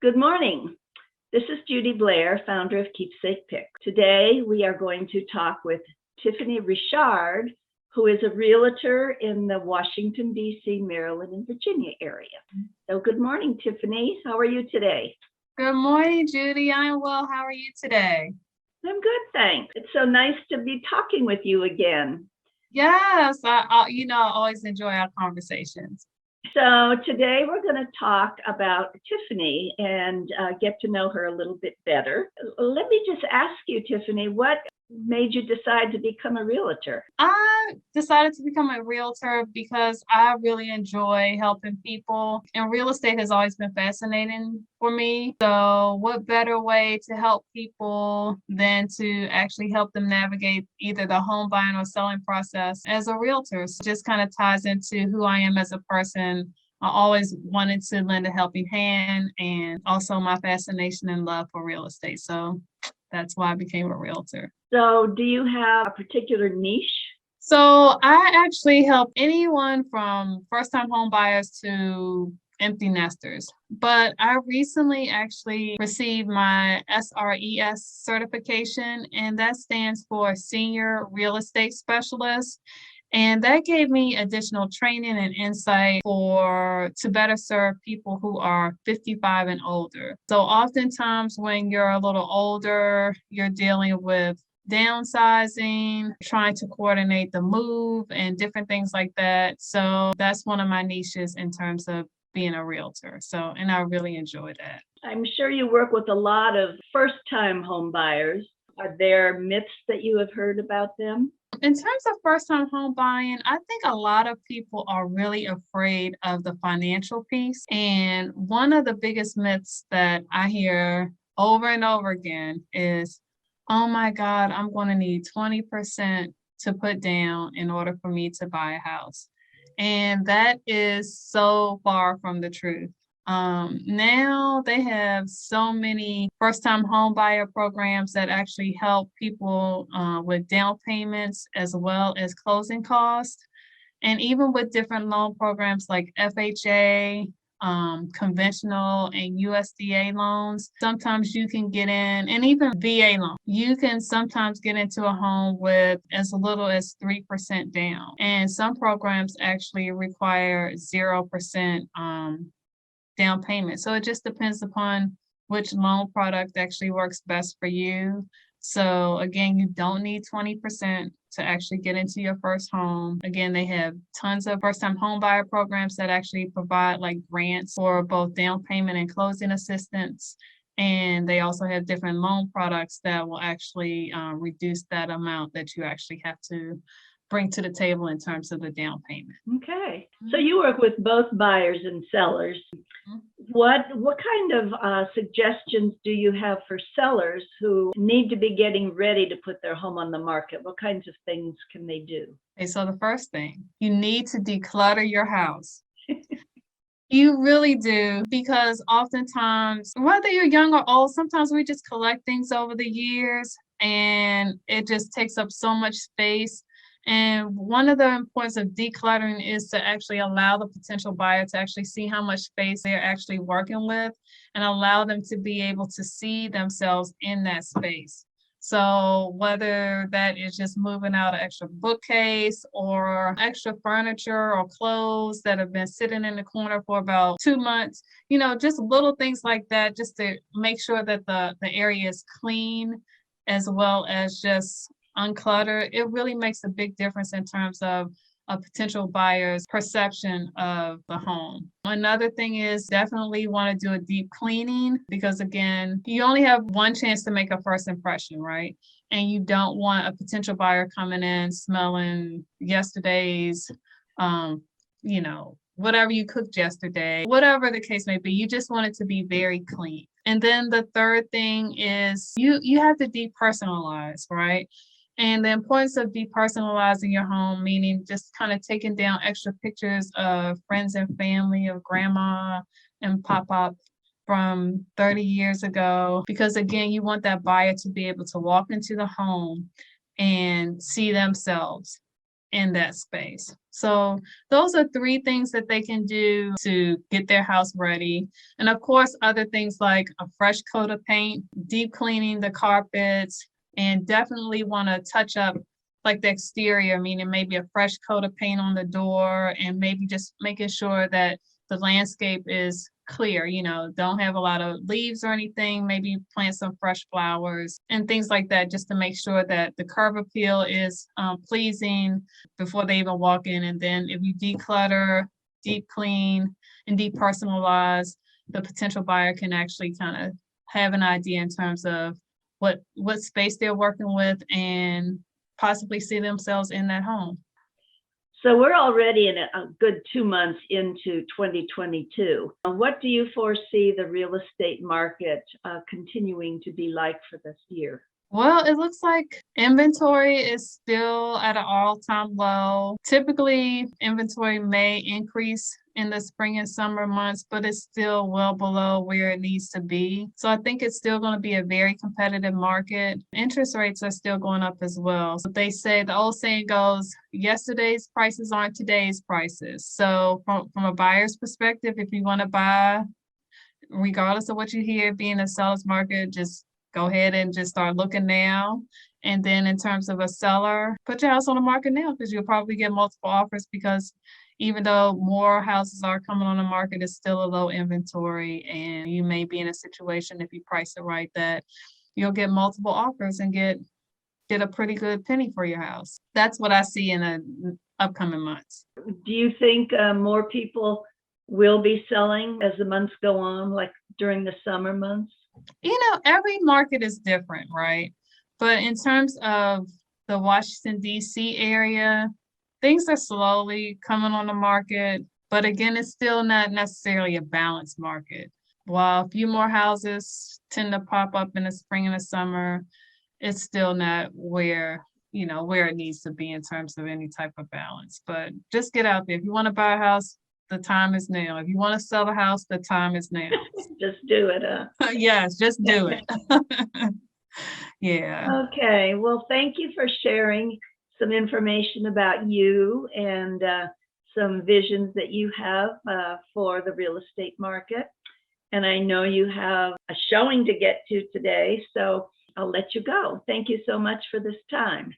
Good morning. This is Judy Blair, founder of Keepsake Picks. Today we are going to talk with Tiffany Richard, who is a realtor in the Washington, D.C., Maryland, and Virginia area. So good morning, Tiffany. How are you today? Good morning, Judy. I'm well. How are you today? I'm good, thanks. It's so nice to be talking with you again. Yes, I always enjoy our conversations. So today we're going to talk about Tiffany and get to know her a little bit better. Let me just ask you, Tiffany, what made you decide to become a realtor? I decided to become a realtor because I really enjoy helping people, and real estate has always been fascinating for me. So, what better way to help people than to actually help them navigate either the home buying or selling process as a realtor? So, it just kind of ties into who I am as a person. I always wanted to lend a helping hand and also my fascination and love for real estate. So, that's why I became a realtor. So do you have a particular niche? So I actually help anyone from first-time home buyers to empty nesters. But I recently actually received my SRES certification, and that stands for Senior Real Estate Specialist. And that gave me additional training and insight to better serve people who are 55 and older. So oftentimes when you're a little older, you're dealing with downsizing, trying to coordinate the move and different things like that. So that's one of my niches in terms of being a realtor. So, and I really enjoy that. I'm sure you work with a lot of first-time home buyers. Are there myths that you have heard about them? In terms of first-time home buying, I think a lot of people are really afraid of the financial piece. And one of the biggest myths that I hear over and over again is, oh my God, I'm going to need 20% to put down in order for me to buy a house. And that is so far from the truth. Now they have so many first-time home buyer programs that actually help people with down payments as well as closing costs. And even with different loan programs like FHA, conventional and USDA loans, sometimes you can get in, and even VA loan, you can sometimes get into a home with as little as 3% down. And some programs actually require 0% down payment. So it just depends upon which loan product actually works best for you. So again, you don't need 20% to actually get into your first home. Again, they have tons of first-time home buyer programs that actually provide like grants for both down payment and closing assistance. And they also have different loan products that will actually reduce that amount that you actually have to bring to the table in terms of the down payment. Okay. So you work with both buyers and sellers. What kind of suggestions do you have for sellers who need to be getting ready to put their home on the market? What kinds of things can they do? Okay, so the first thing, you need to declutter your house. You really do, because oftentimes, whether you're young or old, sometimes we just collect things over the years and it just takes up so much space. And one of the importance of decluttering is to actually allow the potential buyer to actually see how much space they're actually working with and allow them to be able to see themselves in that space. So whether that is just moving out an extra bookcase or extra furniture or clothes that have been sitting in the corner for about 2 months, just little things like that, just to make sure that the area is clean as well as just uncluttered. It really makes a big difference in terms of a potential buyer's perception of the home. Another thing is definitely want to do a deep cleaning because again, you only have one chance to make a first impression, right? And you don't want a potential buyer coming in smelling yesterday's, whatever you cooked yesterday, whatever the case may be. You just want it to be very clean. And then the third thing is you have to depersonalize, right? And the importance of depersonalizing your home, meaning just kind of taking down extra pictures of friends and family, of grandma and pop from 30 years ago. Because again, you want that buyer to be able to walk into the home and see themselves in that space. So those are three things that they can do to get their house ready. And of course, other things like a fresh coat of paint, deep cleaning the carpets, and definitely want to touch up like the exterior, meaning maybe a fresh coat of paint on the door and maybe just making sure that the landscape is clear, don't have a lot of leaves or anything, maybe plant some fresh flowers and things like that, just to make sure that the curb appeal is pleasing before they even walk in. And then if you declutter, deep clean, and depersonalize, the potential buyer can actually kind of have an idea in terms of what space they're working with and possibly see themselves in that home. So we're already in a good 2 months into 2022. What do you foresee the real estate market continuing to be like for this year? Well, it looks like inventory is still at an all-time low. Typically, inventory may increase in the spring and summer months, but it's still well below where it needs to be. So I think it's still going to be a very competitive market. Interest rates are still going up as well. So they say, the old saying goes, yesterday's prices aren't today's prices. So from a buyer's perspective, if you want to buy, regardless of what you hear being a seller's market, just go ahead and just start looking now. And then in terms of a seller, put your house on the market now because you'll probably get multiple offers, because even though more houses are coming on the market, it's still a low inventory. And you may be in a situation, if you price it right, that you'll get multiple offers and get a pretty good penny for your house. That's what I see in the upcoming months. Do you think more people will be selling as the months go on, like during the summer months? Every market is different, right? But in terms of the Washington, D.C. area, things are slowly coming on the market. But again, it's still not necessarily a balanced market. While a few more houses tend to pop up in the spring and the summer, it's still not where it needs to be in terms of any type of balance. But just get out there. If you want to buy a house, the time is now. If you want to sell the house, the time is now. Just do it. Yes, just do it. Yeah. Okay. Well, thank you for sharing some information about you and some visions that you have for the real estate market. And I know you have a showing to get to today, so I'll let you go. Thank you so much for this time.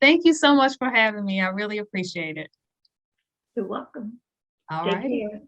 Thank you so much for having me. I really appreciate it. You're welcome. All Take right. care.